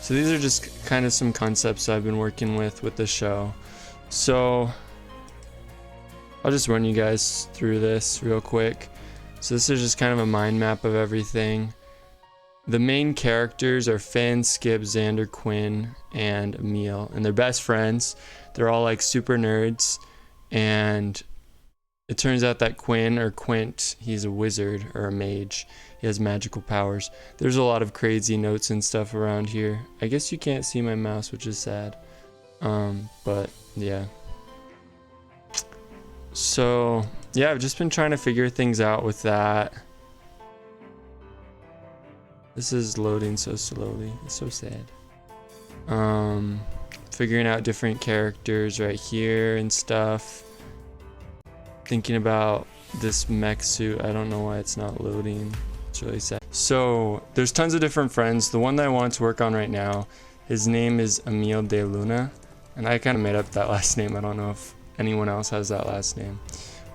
So these are just kind of some concepts I've been working with the show. So I'll just run you guys through this real quick. So this is just kind of a mind map of everything. The main characters are Finn, Skip, Xander, Quinn, and Emil, and they're best friends. They're all like super nerds, and it turns out that Quinn, or Quint, he's a wizard or a mage. He has magical powers. There's a lot of crazy notes and stuff around here. I guess you can't see my mouse, which is sad. But yeah. So yeah, I've just been trying to figure things out with that. This is loading so slowly. It's so sad. Figuring out different characters right here and stuff. Thinking about this mech suit. I don't know why it's not loading. It's really sad. So there's tons of different friends. The one that I want to work on right now, his name is Emil de Luna, and I kind of made up that last name. I don't know if anyone else has that last name,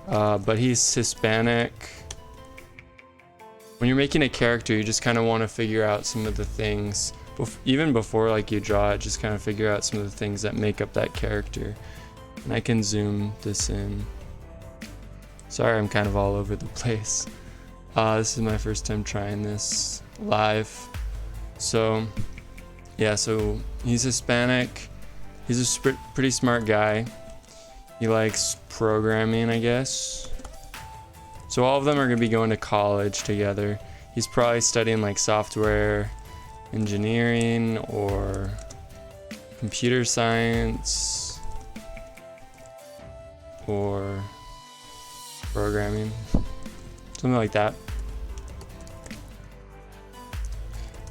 but he's Hispanic. When you're making a character, you just kind of want to figure out some of the things, even before like you draw it, just kind of figure out some of the things that make up that character. And I can zoom this in. Sorry, I'm kind of all over the place. This is my first time trying this live. So yeah, so he's Hispanic. He's a pretty smart guy. He likes programming, I guess. So all of them are gonna be going to college together. He's probably studying like software engineering or computer science or programming, something like that.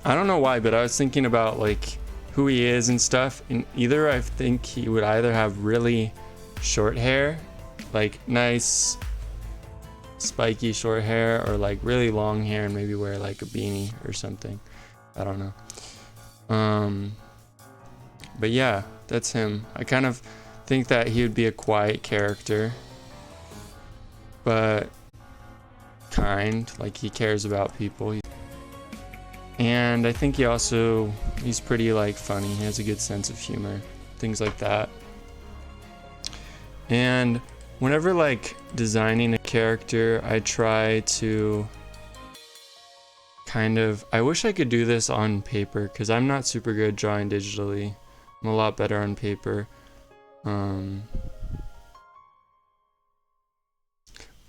I don't know why, but I was thinking about like who he is and stuff, and either I think he would either have really short hair, like nice spiky short hair, or like really long hair and maybe wear like a beanie or something. I don't know. But yeah, that's him. I kind of think that he would be a quiet character, but kind, like he cares about people. And I think he's pretty like funny. He has a good sense of humor, things like that. And whenever like designing a character, I try to I wish I could do this on paper, because I'm not super good drawing digitally. I'm a lot better on paper.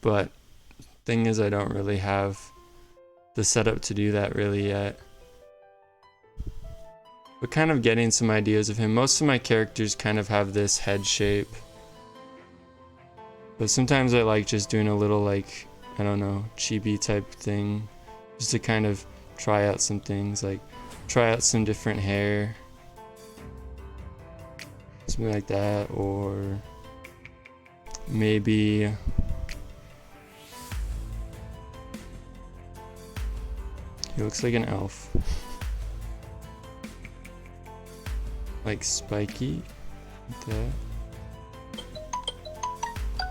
But thing is, I don't really have the setup to do that really yet. But kind of getting some ideas of him. Most of my characters kind of have this head shape. But sometimes I like just doing a little like, I don't know, chibi type thing. Just to kind of try out some things, like try out some different hair. Something like that, or maybe he looks like an elf. Like spiky, like that.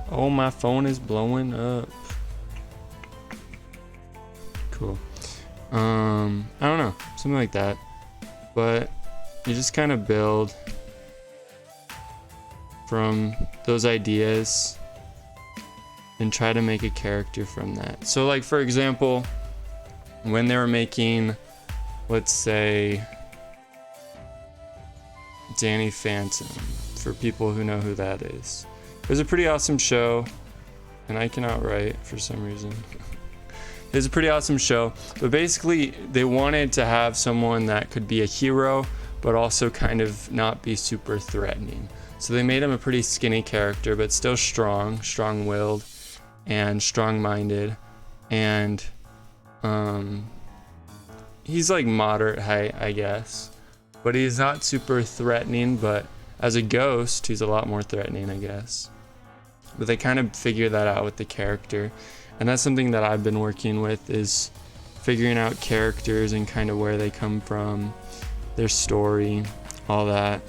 Oh, my phone is blowing up. Cool. I don't know, something like that. But you just kind of build from those ideas and try to make a character from that. So like, for example, when they were making, let's say, Danny Phantom, for people who know who that is. It was a pretty awesome show, and I cannot write for some reason. It was a pretty awesome show, but basically they wanted to have someone that could be a hero, but also kind of not be super threatening. So they made him a pretty skinny character, but still strong-willed, and strong-minded, and he's like moderate height, I guess, but he's not super threatening. But as a ghost, he's a lot more threatening, I guess. But they kind of figure that out with the character. And that's something that I've been working with, is figuring out characters and kind of where they come from, their story, all that.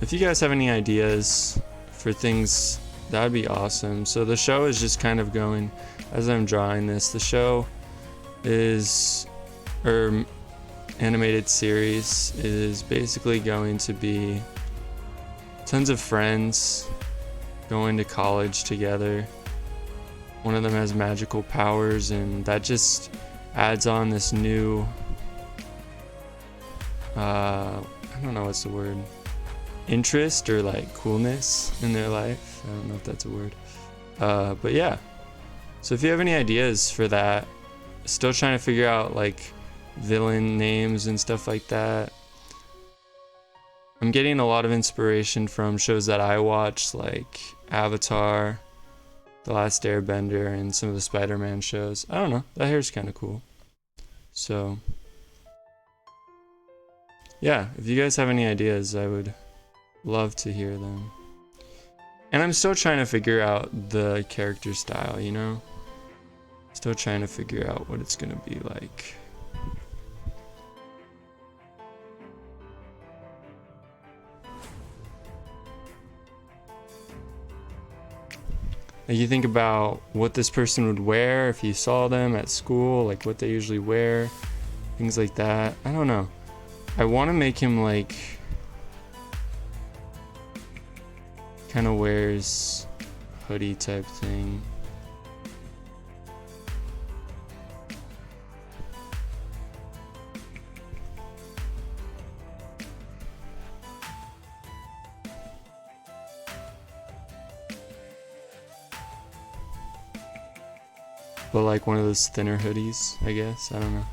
If you guys have any ideas for things, that would be awesome. So the show is just kind of going, as I'm drawing this, the show is, or animated series is basically going to be tons of friends going to college together. One of them has magical powers, and that just adds on this new, I don't know what's the word, interest or like coolness in their life. I don't know if that's a word. But yeah, so if you have any ideas for that, still trying to figure out like villain names and stuff like that. I'm getting a lot of inspiration from shows that I watch, like Avatar, The Last Airbender, and some of the Spider-Man shows. I don't know, that hair's kind of cool. So yeah, if you guys have any ideas, I would love to hear them. And I'm still trying to figure out the character style, you know? Still trying to figure out what it's gonna be like. Like, you think about what this person would wear if you saw them at school, like what they usually wear, things like that. I don't know. I want to make him like kind of wears hoodie type thing. But like one of those thinner hoodies, I guess. I don't know.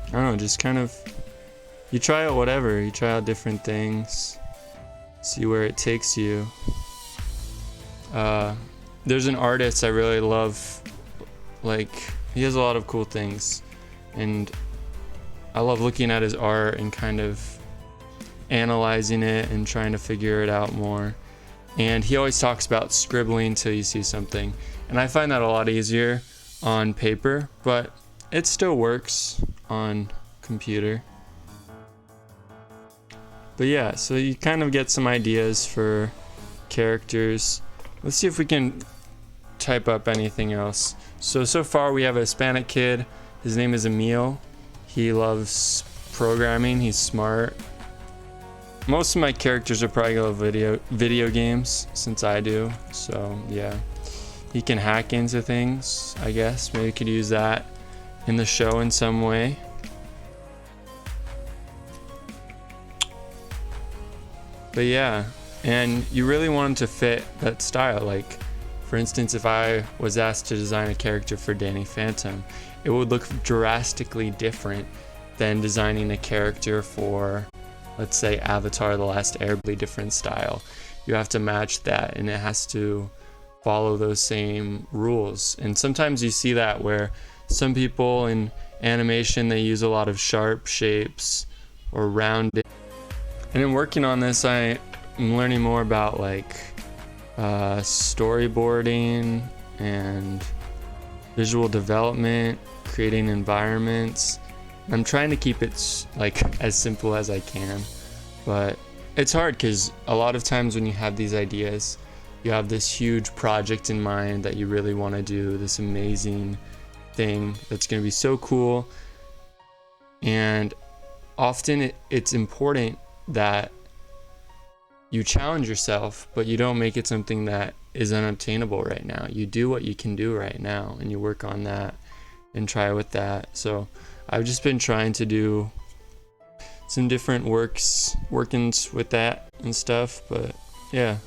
I don't know, just kind of, you try out whatever. You try out different things. See where it takes you. There's an artist I really love. Like, he has a lot of cool things. And I love looking at his art and kind of analyzing it and trying to figure it out more. And he always talks about scribbling till you see something. And I find that a lot easier on paper, but it still works on computer. But yeah, so you kind of get some ideas for characters. Let's see if we can type up anything else. So far we have a Hispanic kid. His name is Emil. He loves programming. He's smart. Most of my characters are probably gonna love video games, since I do. So yeah, he can hack into things, I guess. Maybe we could use that in the show in some way. But yeah, and you really want him to fit that style. Like, for instance, if I was asked to design a character for Danny Phantom, it would look drastically different than designing a character for, let's say, Avatar: The Last Airbender. Different style. You have to match that, and it has to follow those same rules. And sometimes you see that where some people in animation, they use a lot of sharp shapes or rounded. And in working on this, I'm learning more about like storyboarding and visual development, creating environments. I'm trying to keep it like as simple as I can, but it's hard because a lot of times when you have these ideas, you have this huge project in mind that you really want to do, this amazing thing that's going to be so cool. And often it's important that you challenge yourself, but you don't make it something that is unobtainable right now. You do what you can do right now, and you work on that and try with that. So I've just been trying to do some different workings with that and stuff, but yeah.